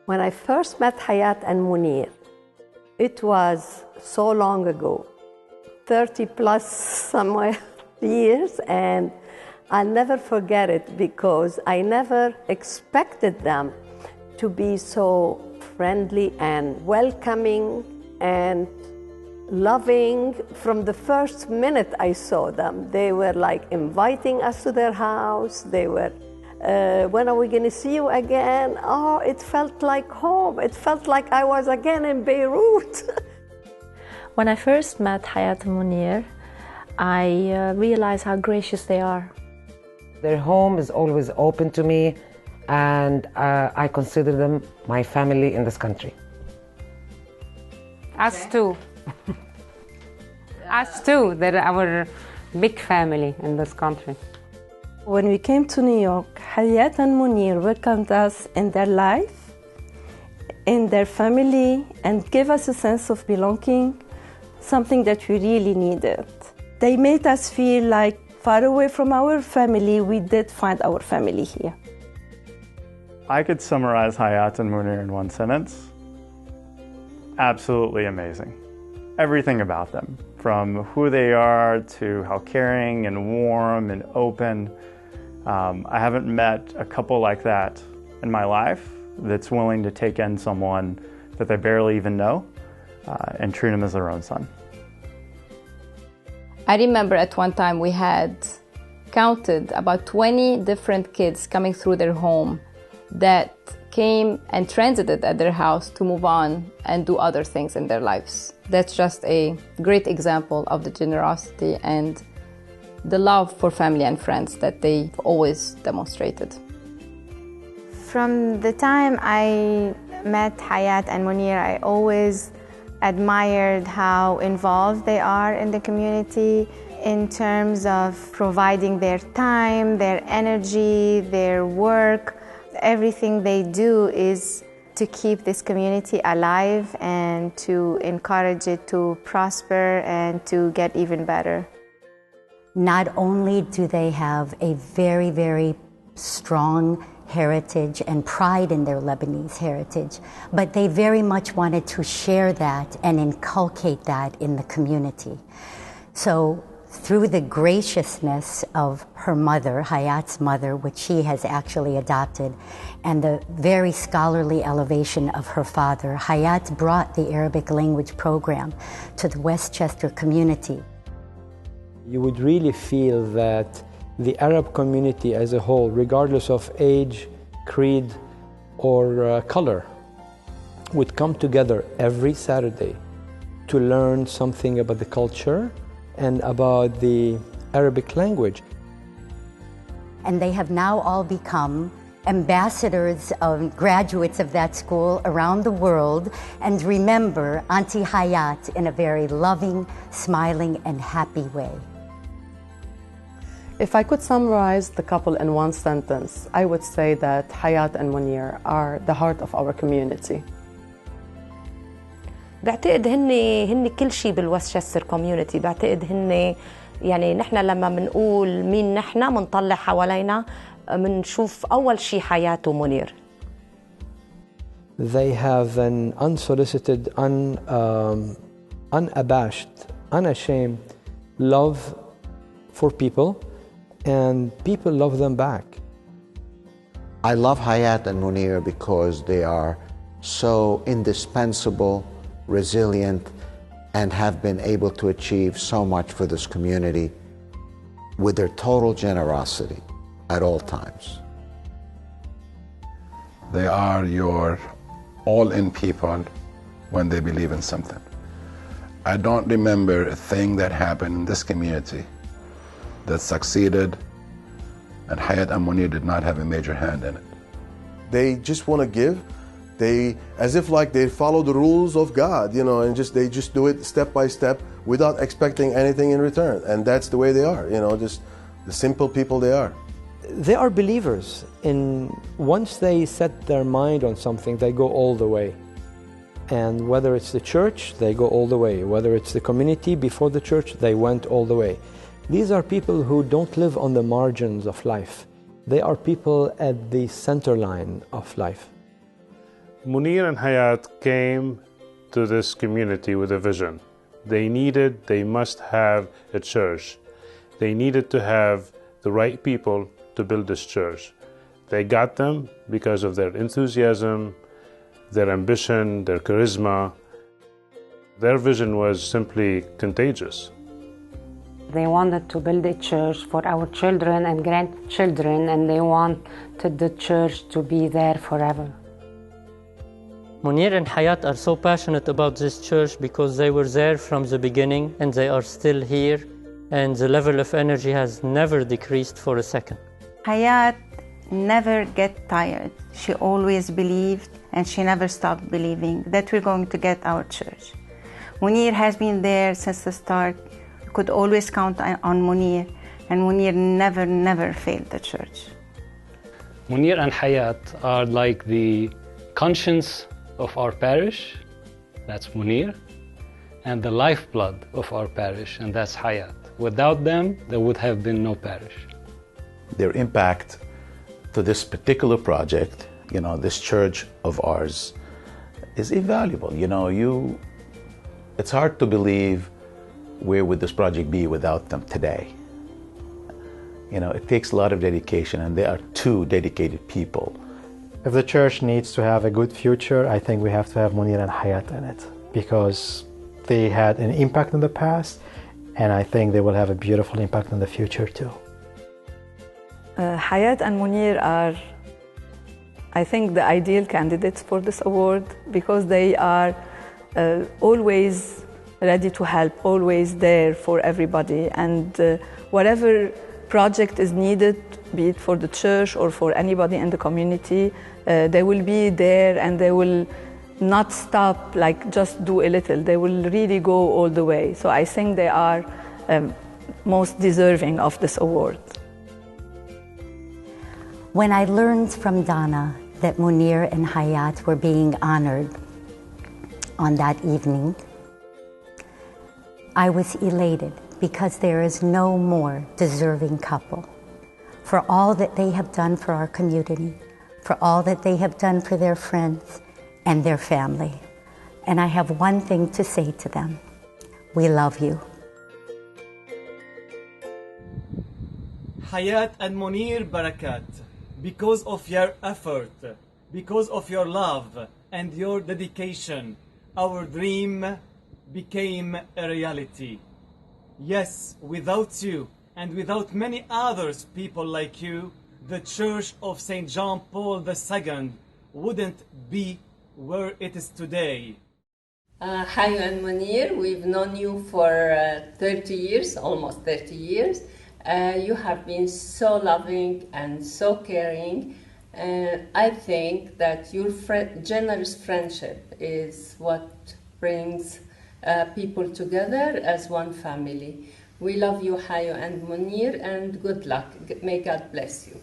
When I first met Hayat and Monir, it was so long ago, 30 plus somewhere years, and I'll never forget it because I never expected them to be so friendly and welcoming and loving. From the first minute I saw them, they were like inviting us to their house. They were, when are we going to see you again? Oh, it felt like home. It felt like I was again in Beirut. When I first met Hayat Monir, I realized how gracious they are. Their home is always open to me, and I consider them my family in this country. Us too. Us too. They're our big family in this country. When we came to New York, Hayat and Monir welcomed us in their life, in their family, and gave us a sense of belonging, something that we really needed. They made us feel like far away from our family, we did find our family here. I could summarize Hayat and Monir in one sentence. Absolutely amazing. Everything about them, from who they are to how caring and warm and open. I haven't met a couple like that in my life that's willing to take in someone that they barely even know and treat them as their own son. I remember at one time we had counted about 20 different kids coming through their home that came and transited at their house to move on and do other things in their lives. That's just a great example of the generosity and the love for family and friends that they always demonstrated. From the time I met Hayat and Monir, I always admired how involved they are in the community in terms of providing their time, their energy, their work. Everything they do is to keep this community alive and to encourage it to prosper and to get even better. Not only do they have a very, very strong heritage and pride in their Lebanese heritage, but they very much wanted to share that and inculcate that in the community. So through the graciousness of her mother, Hayat's mother, which she has actually adopted, and the very scholarly elevation of her father, Hayat brought the Arabic language program to the Westchester community. You would really feel that the Arab community as a whole, regardless of age, creed, or color, would come together every Saturday to learn something about the culture and about the Arabic language. And they have now all become ambassadors of graduates of that school around the world and remember Auntie Hayat in a very loving, smiling, and happy way. If I could summarize the couple in one sentence, I would say that Hayat and Monir are the heart of our community. بعتقد هن كل شيء بالوستشستر كوميونتي. بعتقد هن يعني نحن لما بنقول مين نحن بنطلع حوالينا بنشوف أول شيء حياة ومنير. They have an unsolicited, unabashed, unashamed love for people, and people love them back. I love Hayat and Monir because they are so indispensable, resilient, and have been able to achieve so much for this community with their total generosity at all times. They are your all-in people when they believe in something. I don't remember a thing that happened in this community that succeeded and Hayat and Monir did not have a major hand in it. They just want to give. They, as if like they follow the rules of God, you know, and they just do it step by step without expecting anything in return. And that's the way they are, you know, just the simple people they are. They are believers. Once they set their mind on something, they go all the way. And whether it's the church, they go all the way. Whether it's the community before the church, they went all the way. These are people who don't live on the margins of life. They are people at the center line of life. Monir and Hayat came to this community with a vision. They must have a church. They needed to have the right people to build this church. They got them because of their enthusiasm, their ambition, their charisma. Their vision was simply contagious. They wanted to build a church for our children and grandchildren, and they wanted the church to be there forever. Monir and Hayat are so passionate about this church because they were there from the beginning and they are still here, and the level of energy has never decreased for a second. Hayat never get tired. She always believed, and she never stopped believing that we're going to get our church. Monir has been there since the start. You could always count on Monir, and Monir never failed the church. Monir and Hayat are like the conscience of our parish, that's Monir, and the lifeblood of our parish, and that's Hayat. Without them, there would have been no parish. Their impact to this particular project, this church of ours, is invaluable. It's hard to believe where would this project be without them today. It takes a lot of dedication, and they are two dedicated people. If the church needs to have a good future, I think we have to have Monir and Hayat in it, because they had an impact in the past, and I think they will have a beautiful impact in the future too. Hayat and Monir are, I think, the ideal candidates for this award because they are always ready to help, always there for everybody, and whatever project is needed, be it for the church or for anybody in the community, they will be there, and they will not stop, like just do a little. They will really go all the way. So I think they are most deserving of this award. When I learned from Donna that Monir and Hayat were being honored on that evening, I was elated because there is no more deserving couple for all that they have done for our community, for all that they have done for their friends and their family. And I have one thing to say to them: we love you. Hayat and Monir Barakat, because of your effort, because of your love and your dedication, our dream became a reality. Yes, without you and without many others people like you, the Church of St. John Paul II wouldn't be where it is today. Hayat and Monir, we've known you for 30 years, almost 30 years. You have been so loving and so caring. I think that your generous friendship is what brings people together as one family. We love you, Hayat and Monir, and good luck. May God bless you.